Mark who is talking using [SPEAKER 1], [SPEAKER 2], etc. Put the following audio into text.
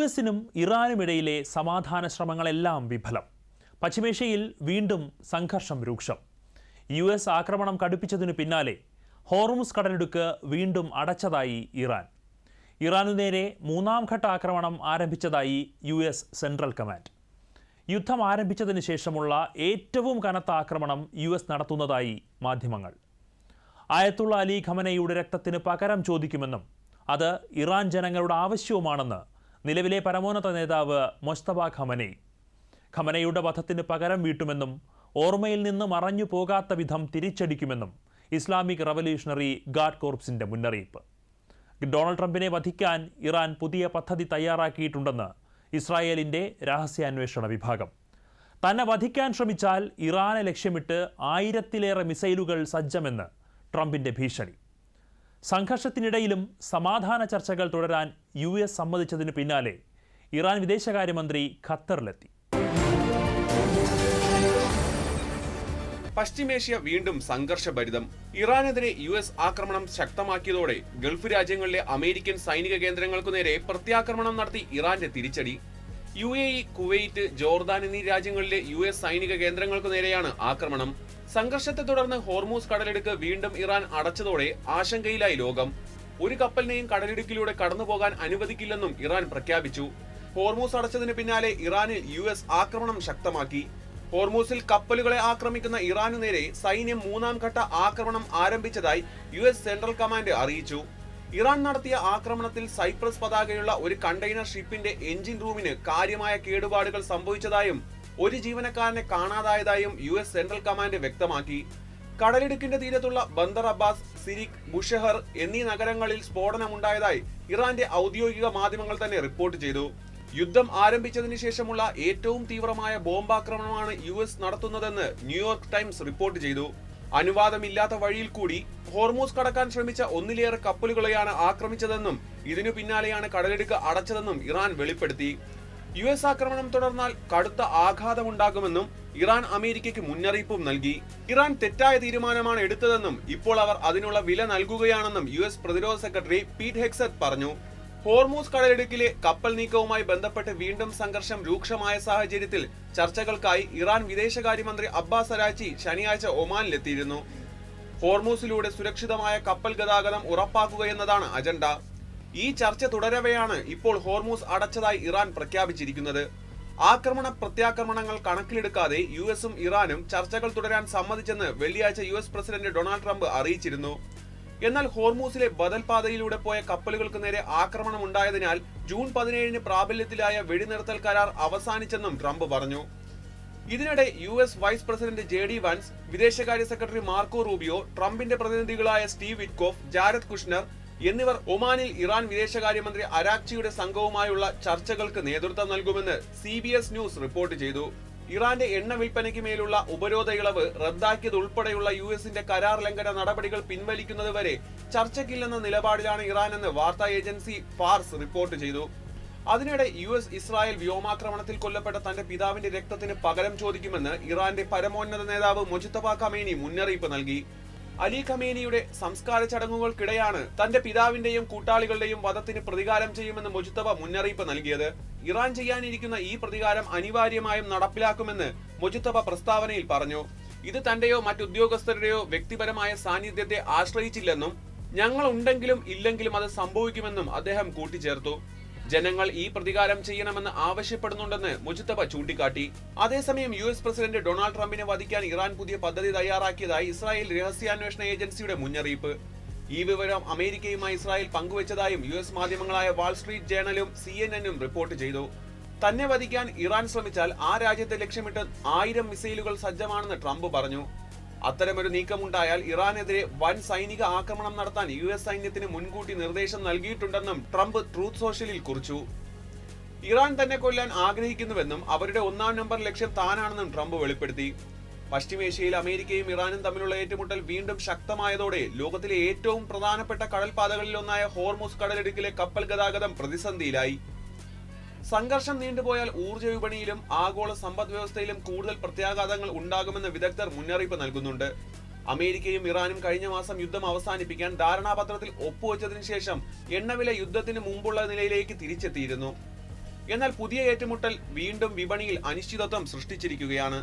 [SPEAKER 1] എസിനും ഇറാനുമിടയിലെ സമാധാന ശ്രമങ്ങളെല്ലാം വിഫലം. പശ്ചിമേഷ്യയിൽ വീണ്ടും സംഘർഷം രൂക്ഷം. US ആക്രമണം കടുപ്പിച്ചതിനു പിന്നാലെ ഹോർമുസ് കടലിടുക്ക് വീണ്ടും അടച്ചതായി ഇറാൻ. ഇറാനു നേരെ മൂന്നാം ഘട്ട ആക്രമണം ആരംഭിച്ചതായി US സെൻട്രൽ കമാൻഡ്. യുദ്ധം ആരംഭിച്ചതിന് ശേഷമുള്ള ഏറ്റവും കനത്ത ആക്രമണം US നടത്തുന്നതായി മാധ്യമങ്ങൾ. ആയത്തുള്ള അലി ഖമനയുടെ രക്തത്തിന് പകരം ചോദിക്കുമെന്നും അത് ഇറാൻ ജനങ്ങളുടെ ആവശ്യവുമാണെന്ന് നിലവിലെ പരമോന്നത നേതാവ് മുജ്തബ ഖമനേയി. ഖമനയുടെ വധത്തിന് പകരം വീട്ടുമെന്നും ഓർമ്മയിൽ നിന്ന് മറഞ്ഞു പോകാത്ത വിധം തിരിച്ചടിക്കുമെന്നും ഇസ്ലാമിക് റവല്യൂഷണറി ഗാർഡ് കോർപ്സിന്റെ മുന്നറിയിപ്പ്. ഡൊണാൾഡ് ട്രംപിനെ വധിക്കാൻ ഇറാൻ പുതിയ പദ്ധതി തയ്യാറാക്കിയിട്ടുണ്ടെന്ന് ഇസ്രായേലിന്റെ രഹസ്യാന്വേഷണ വിഭാഗം. തന്നെ വധിക്കാൻ ശ്രമിച്ചാൽ ഇറാനെ ലക്ഷ്യമിട്ട് 1000-ലേറെ മിസൈലുകൾ സജ്ജമെന്ന് ട്രംപിന്റെ ഭീഷണി. സംഘർഷത്തിനിടയിലും സമാധാന ചർച്ചകൾ തുടരാൻ US സമ്മതിച്ചതിനു പിന്നാലെ ഇറാൻ വിദേശകാര്യമന്ത്രി ഖത്തറിലെത്തി.
[SPEAKER 2] പശ്ചിമേഷ്യ വീണ്ടും സംഘർഷഭരിതം. ഇറാനെതിരെ US ആക്രമണം ശക്തമാക്കിയതോടെ ഗൾഫ് രാജ്യങ്ങളിലെ അമേരിക്കൻ സൈനിക കേന്ദ്രങ്ങൾക്കു നേരെ പ്രത്യാക്രമണം നടത്തി ഇറാന്റെ തിരിച്ചടി. UAE, കുവൈറ്റ്, ജോർദാൻ എന്നീ രാജ്യങ്ങളിലെ US സൈനിക കേന്ദ്രങ്ങൾക്കു നേരെയാണ് ആക്രമണം. സംഘർഷത്തെ തുടർന്ന് ഹോർമൂസ് കടലിടുക്ക് വീണ്ടും ഇറാൻ അടച്ചതോടെ ആശങ്കയിലായി ലോകം. ഒരു കപ്പലിനെയും കടലിടുക്കിലൂടെ കടന്നുപോകാൻ അനുവദിക്കില്ലെന്നും ഇറാൻ പ്രഖ്യാപിച്ചു. ഹോർമൂസ് അടച്ചതിന് പിന്നാലെ ഇറാനിൽ US ആക്രമണം ശക്തമാക്കി. ഹോർമൂസിൽ കപ്പലുകളെ ആക്രമിക്കുന്ന ഇറാനു നേരെ സൈന്യം മൂന്നാം ഘട്ട ആക്രമണം ആരംഭിച്ചതായി US സെൻട്രൽ കമാൻഡ് അറിയിച്ചു. ഇറാൻ നടത്തിയ ആക്രമണത്തിൽ സൈപ്രസ് പതാകയുള്ള ഒരു കണ്ടെയ്നർ ഷിപ്പിന്റെ എഞ്ചിൻ റൂമിന് കാര്യമായ കേടുപാടുകൾ സംഭവിച്ചതായും ഒരു ജീവനക്കാരനെ കാണാതായതായും US സെൻട്രൽ കമാൻഡ് വ്യക്തമാക്കി. കടലിടുക്കിന്റെ തീരത്തുള്ള ബന്ദർ അബ്ബാസ്, സിരിക്, ബുഷഹർ എന്നീ നഗരങ്ങളിൽ സ്ഫോടനമുണ്ടായതായി ഇറാന്റെ ഔദ്യോഗിക മാധ്യമങ്ങൾ തന്നെ റിപ്പോർട്ട് ചെയ്തു. യുദ്ധം ആരംഭിച്ചതിന് ശേഷമുള്ള ഏറ്റവും തീവ്രമായ ബോംബാക്രമണമാണ് US നടത്തുന്നതെന്ന് ന്യൂയോർക്ക് ടൈംസ് റിപ്പോർട്ട് ചെയ്തു. അനുവാദമില്ലാത്ത വഴിയിൽ കൂടി ഹോർമൂസ് കടക്കാൻ ശ്രമിച്ച 1-ലേറെ കപ്പലുകളെയാണ് ആക്രമിച്ചതെന്നും ഇതിനു പിന്നാലെയാണ് കടലിടുക്ക് അടച്ചതെന്നും ഇറാൻ വെളിപ്പെടുത്തി. US ആക്രമണം തുടർന്നാൽ കടുത്ത ആഘാതമുണ്ടാകുമെന്നും ഇറാൻ അമേരിക്കയ്ക്ക് മുന്നറിയിപ്പും നൽകി. ഇറാൻ തെറ്റായ തീരുമാനമാണ് എടുത്തതെന്നും ഇപ്പോൾ അവർ അതിനുള്ള വില നൽകുകയാണെന്നും US പ്രതിരോധ സെക്രട്ടറി പീറ്റ് ഹെഗ്സെത്ത് പറഞ്ഞു. ഹോർമൂസ് കടലിടുക്കിലെ കപ്പൽ നീക്കവുമായി ബന്ധപ്പെട്ട് വീണ്ടും സംഘർഷം രൂക്ഷമായ സാഹചര്യത്തിൽ ചർച്ചകൾക്കായി ഇറാൻ വിദേശകാര്യമന്ത്രി അബ്ബാസ് അരാച്ചി ശനിയാഴ്ച ഒമാനിലെത്തിയിരുന്നു. ഹോർമൂസിലൂടെ സുരക്ഷിതമായ കപ്പൽ ഗതാഗതം ഉറപ്പാക്കുകയെന്നതാണ് അജണ്ട. ഈ ചർച്ച തുടരവെയാണ് ഇപ്പോൾ ഹോർമൂസ് അടച്ചതായി ഇറാൻ പ്രഖ്യാപിച്ചിരിക്കുന്നത്. ആക്രമണ പ്രത്യാക്രമണങ്ങൾ കണക്കിലെടുക്കാതെ USഉം ഇറാനും ചർച്ചകൾ തുടരാൻ സമ്മതിച്ചെന്ന് വെള്ളിയാഴ്ച US പ്രസിഡന്റ് ഡൊണാൾഡ് ട്രംപ് അറിയിച്ചിരുന്നു. എന്നാൽ ഹോർമൂസിലെ ബദൽ പാതയിലൂടെ പോയ കപ്പലുകൾക്ക് നേരെ ആക്രമണം ഉണ്ടായതിനാൽ ജൂൺ 17-ന് പ്രാബല്യത്തിലായ വെടിനിർത്തൽ കരാർ അവസാനിച്ചെന്നും ട്രംപ് പറഞ്ഞു. ഇതിനിടെ US vice president JD Vance, വിദേശകാര്യ സെക്രട്ടറി മാർക്കോ റൂബിയോ, ട്രംപിന്റെ പ്രതിനിധികളായ സ്റ്റീവ് വിറ്റ്കോഫ്, ജാരദ് കുഷ്നർ എന്നിവർ ഒമാനിൽ ഇറാൻ വിദേശകാര്യമന്ത്രി അരാക്ചിയുടെ സംഘവുമായുള്ള ചർച്ചകൾക്ക് നേതൃത്വം നൽകുമെന്ന് CBS ന്യൂസ് റിപ്പോർട്ട് ചെയ്തു. ഇറാന്റെ എണ്ണ വിൽപ്പനയ്ക്ക് മേലുള്ള ഉപരോധ ഇളവ് റദ്ദാക്കിയതുൾപ്പെടെയുള്ള USന്റെ കരാർ ലംഘന നടപടികൾ പിൻവലിക്കുന്നതുവരെ ചർച്ചയ്ക്കില്ലെന്ന നിലപാടിലാണ് ഇറാനെന്ന് വാർത്താ ഏജൻസി ഫാർസ് റിപ്പോർട്ട് ചെയ്തു. അതിനിടെ US ഇസ്രായേൽ വ്യോമാക്രമണത്തിൽ കൊല്ലപ്പെട്ട തന്റെ പിതാവിന്റെ രക്തത്തിന് പകരം ചോദിക്കുമെന്ന് ഇറാന്റെ പരമോന്നത നേതാവ് മുജ്തബ ഖമേനി മുന്നറിയിപ്പ് നൽകി. അലി ഖമേനിയുടെ സംസ്കാര ചടങ്ങുകൾക്കിടെയാണ് തന്റെ പിതാവിന്റെയും കൂട്ടാളികളുടെയും വധത്തിന് പ്രതികാരം ചെയ്യുമെന്ന് മുജ്തബ മുന്നറിയിപ്പ് നൽകിയത്. ഇറാൻ ചെയ്യാനിരിക്കുന്ന ഈ പ്രതികാരം അനിവാര്യമായും നടപ്പിലാക്കുമെന്ന് മുജ്തബ പ്രസ്താവനയിൽ പറഞ്ഞു. ഇത് തന്റെയോ മറ്റുദ്യോഗസ്ഥരുടെയോ വ്യക്തിപരമായ സാന്നിധ്യത്തെ ആശ്രയിച്ചില്ലെന്നും ഞങ്ങൾ ഉണ്ടെങ്കിലും ഇല്ലെങ്കിലും അത് സംഭവിക്കുമെന്നും അദ്ദേഹം കൂട്ടിച്ചേർത്തു. ജനങ്ങൾ ഈ പ്രതികാരം ചെയ്യണമെന്ന് ആവശ്യപ്പെടുന്നുണ്ടെന്ന് മുജ്തബ ചൂണ്ടിക്കാട്ടി. അതേസമയം US പ്രസിഡന്റ് ഡൊണാൾഡ് ട്രംപിനെ വധിക്കാൻ ഇറാൻ പുതിയ പദ്ധതി തയ്യാറാക്കിയതായി ഇസ്രായേൽ രഹസ്യാന്വേഷണ ഏജൻസിയുടെ മുന്നറിയിപ്പ്. ഈ വിവരം അമേരിക്കയുമായി ഇസ്രായേൽ പങ്കുവച്ചതായും US മാധ്യമങ്ങളായ വാൾ സ്ട്രീറ്റ് ജേണലും CNN-ഉം റിപ്പോർട്ട് ചെയ്തു. തന്നെ വധിക്കാൻ ഇറാൻ ശ്രമിച്ചാൽ ആ രാജ്യത്തെ ലക്ഷ്യമിട്ട് 1000 മിസൈലുകൾ സജ്ജമാണെന്ന് ട്രംപ് പറഞ്ഞു. അത്തരമൊരു നീക്കമുണ്ടായാൽ ഇറാനെതിരെ വൻ സൈനിക ആക്രമണം നടത്താൻ US സൈന്യത്തിന് മുൻകൂട്ടി നിർദ്ദേശം നൽകിയിട്ടുണ്ടെന്നും ട്രംപ് ട്രൂത്ത് സോഷ്യലിൽ കുറിച്ചു. ഇറാൻ തന്നെ കൊല്ലാൻ ആഗ്രഹിക്കുന്നുവെന്നും അവരുടെ 1-ാം നമ്പർ ലക്ഷ്യം താനാണെന്നും ട്രംപ് വെളിപ്പെടുത്തി. പശ്ചിമേഷ്യയിൽ അമേരിക്കയും ഇറാനും തമ്മിലുള്ള ഏറ്റുമുട്ടൽ വീണ്ടും ശക്തമായതോടെ ലോകത്തിലെ ഏറ്റവും പ്രധാനപ്പെട്ട കടൽപാതകളിലൊന്നായ ഹോർമൂസ് കടലിടുക്കിലെ കപ്പൽ ഗതാഗതം പ്രതിസന്ധിയിലായി. സംഘർഷം നീണ്ടുപോയാൽ ഊർജ്ജ വിപണിയിലും ആഗോള സമ്പദ് വ്യവസ്ഥയിലും കൂടുതൽ പ്രത്യാഘാതങ്ങൾ ഉണ്ടാകുമെന്ന് വിദഗ്ധർ മുന്നറിയിപ്പ് നൽകുന്നുണ്ട്. അമേരിക്കയും ഇറാനും കഴിഞ്ഞ മാസം യുദ്ധം അവസാനിപ്പിക്കാൻ ധാരണാപത്രത്തിൽ ഒപ്പുവെച്ചതിനു ശേഷം എണ്ണവില യുദ്ധത്തിന് മുമ്പുള്ള നിലയിലേക്ക് തിരിച്ചെത്തിയിരുന്നു. എന്നാൽ പുതിയ ഏറ്റുമുട്ടൽ വീണ്ടും വിപണിയിൽ അനിശ്ചിതത്വം സൃഷ്ടിച്ചിരിക്കുകയാണ്.